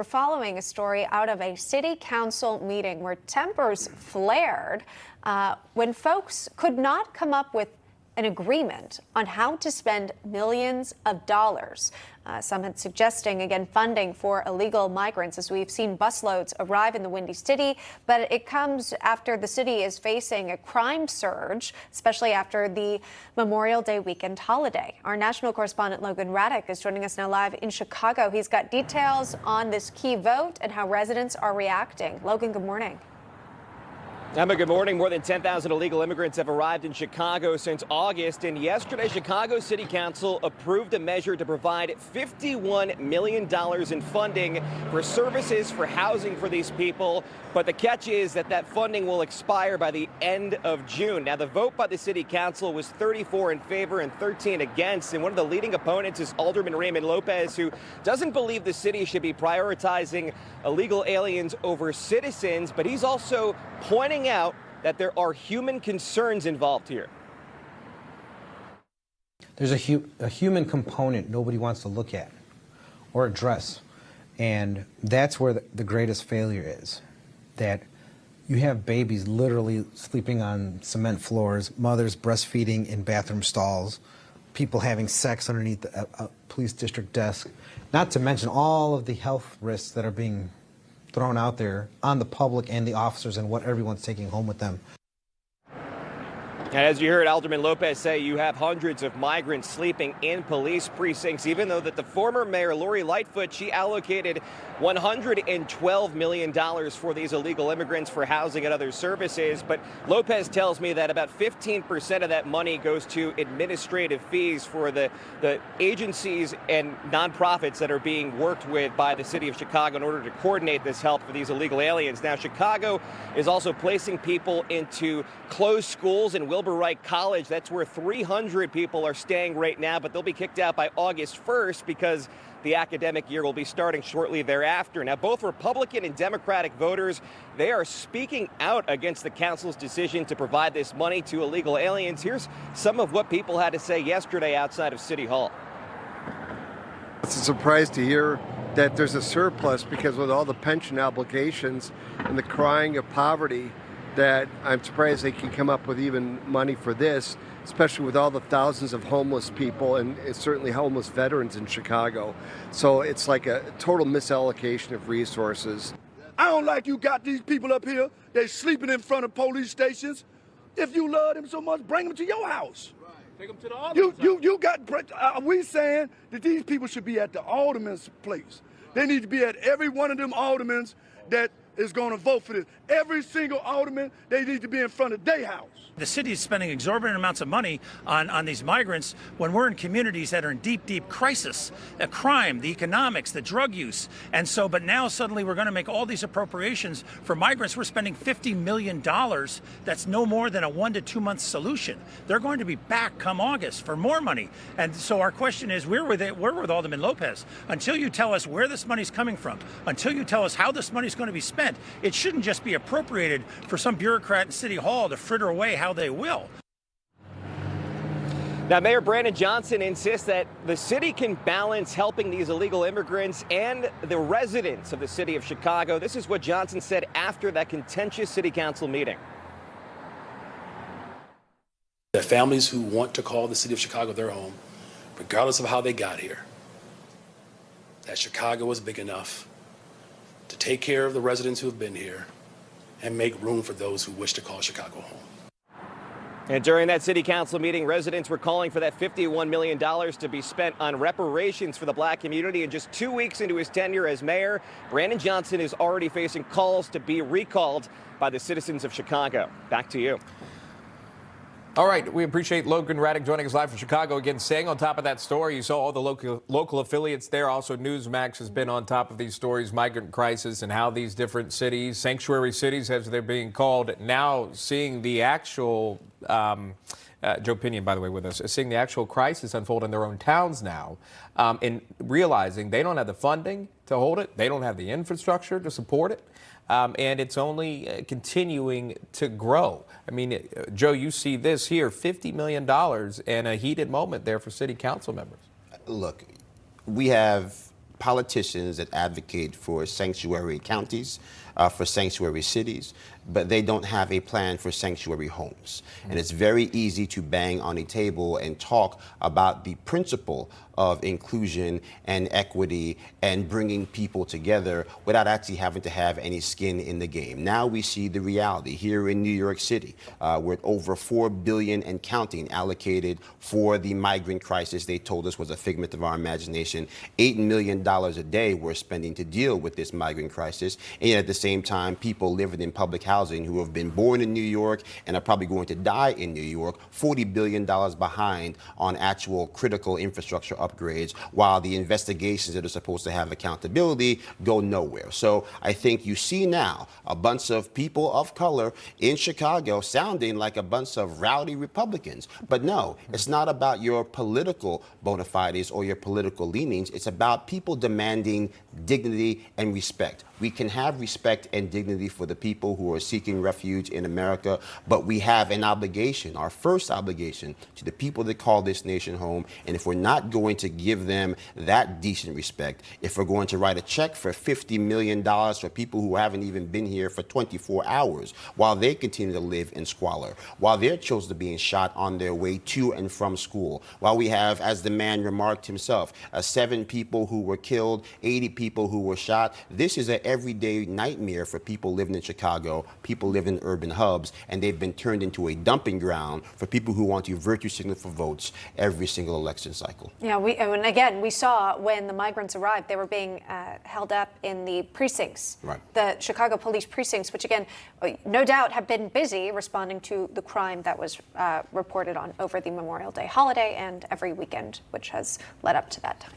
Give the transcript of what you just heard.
We're following a story out of a city council meeting where tempers flared when folks could not come up with an agreement on how to spend millions of dollars. Some had suggesting, again, funding for illegal migrants, as we've seen busloads arrive in the Windy City. But it comes after the city is facing a crime surge, especially after the Memorial Day weekend holiday. Our national correspondent Logan Raddick is joining us now live in Chicago. He's got details on this key vote and how residents are reacting. Logan, good morning. Emma, good morning. More than 10,000 illegal immigrants have arrived in Chicago since August, and yesterday Chicago City Council approved a measure to provide $51 million in funding for services for housing for these people. But the catch is that funding will expire by the end of June. Now, the vote by the City Council was 34 in favor and 13 against, and one of the leading opponents is Alderman Raymond Lopez, who doesn't believe the city should be prioritizing illegal aliens over citizens, but he's also pointing out that there are human concerns involved here. There's a human component nobody wants to look at or address, and that's where the greatest failure is, that you have babies literally sleeping on cement floors, mothers breastfeeding in bathroom stalls, people having sex underneath a police district desk, not to mention all of the health risks that are being thrown out there on the public and the officers and what everyone's taking home with them. And as you heard Alderman Lopez say, you have hundreds of migrants sleeping in police precincts, even though that the former mayor, Lori Lightfoot, she allocated $112 million for these illegal immigrants for housing and other services. But Lopez tells me that about 15% of that money goes to administrative fees for the agencies and nonprofits that are being worked with by the city of Chicago in order to coordinate this help for these illegal aliens. Now, Chicago is also placing people into closed schools and Wilbur Wright College. That's where 300 people are staying right now, but they'll be kicked out by August 1st because the academic year will be starting shortly thereafter. Now, both Republican and Democratic voters, they are speaking out against the council's decision to provide this money to illegal aliens. Here's some of what people had to say yesterday outside of City Hall. It's a surprise to hear that there's a surplus, because with all the pension obligations and the crying of poverty, that I'm surprised they can come up with even money for this, especially with all the thousands of homeless people and certainly homeless veterans in Chicago. So it's like a total misallocation of resources. I don't like you got these people up here, they sleeping in front of police stations. If you love them so much, bring them to your house. Right. Take them to the alderman's you got, are we saying that these people should be at the alderman's place? They need to be at every one of them aldermans that is going to vote for this. Every single alderman, they need to be in front of their house. The city is spending exorbitant amounts of money on these migrants when we're in communities that are in deep, deep crisis. The crime, the economics, the drug use. And so, but now suddenly we're going to make all these appropriations for migrants. We're spending $50 million. That's no more than a 1 to 2 month solution. They're going to be back come August for more money. And so our question is, we're with Alderman Lopez. Until you tell us where this money's coming from, until you tell us how this money's going to be spent, it shouldn't just be appropriated for some bureaucrat in City Hall to fritter away how they will. Now, Mayor Brandon Johnson insists that the city can balance helping these illegal immigrants and the residents of the city of Chicago. This is what Johnson said after that contentious city council meeting. The families who want to call the city of Chicago their home, regardless of how they got here, that Chicago is big enough to take care of the residents who have been here and make room for those who wish to call Chicago home. And during that city council meeting, residents were calling for that $51 million to be spent on reparations for the black community. And just 2 weeks into his tenure as mayor, Brandon Johnson is already facing calls to be recalled by the citizens of Chicago. Back to you. All right, we appreciate Logan Raddick joining us live from Chicago. Again, staying on top of that story, you saw all the local affiliates there. Also, Newsmax has been on top of these stories, migrant crisis, and how these different cities, sanctuary cities as they're being called, now seeing the actual, Joe Pinion, by the way, with us, seeing the actual crisis unfold in their own towns now, and realizing they don't have the funding to hold it, they don't have the infrastructure to support it. And it's only continuing to grow. I mean, Joe, you see this here, $50 million and a heated moment there for city council members. Look, we have politicians that advocate for sanctuary counties, for sanctuary cities, but they don't have a plan for sanctuary homes. And it's very easy to bang on a table and talk about the principle of inclusion and equity and bringing people together without actually having to have any skin in the game. Now we see the reality here in New York City, with over $4 billion and counting allocated for the migrant crisis. They told us was a figment of our imagination. $8 million a day we're spending to deal with this migrant crisis, and yet at the same time, people living in public housing who have been born in New York and are probably going to die in New York, $40 billion behind on actual critical infrastructure upgrades, while the investigations that are supposed to have accountability go nowhere. So I think you see now a bunch of people of color in Chicago sounding like a bunch of rowdy Republicans. But no, it's not about your political bona fides or your political leanings. It's about people demanding dignity and respect. We can have respect and dignity for the people who are seeking refuge in America, but we have an obligation, our first obligation, to the people that call this nation home. And if we're not going to give them that decent respect, if we're going to write a check for $50 million for people who haven't even been here for 24 hours, while they continue to live in squalor, while their children are being shot on their way to and from school, while we have, as the man remarked himself, 7 people who were killed, 80 people who were shot, this is an everyday nightmare for people living in Chicago, people living in urban hubs, and they've been turned into a dumping ground for people who want to virtue signal for votes every single election cycle. Yeah, and again, we saw when the migrants arrived, they were being held up in the precincts, right. The Chicago police precincts, which again, no doubt have been busy responding to the crime that was reported on over the Memorial Day holiday and every weekend, which has led up to that time.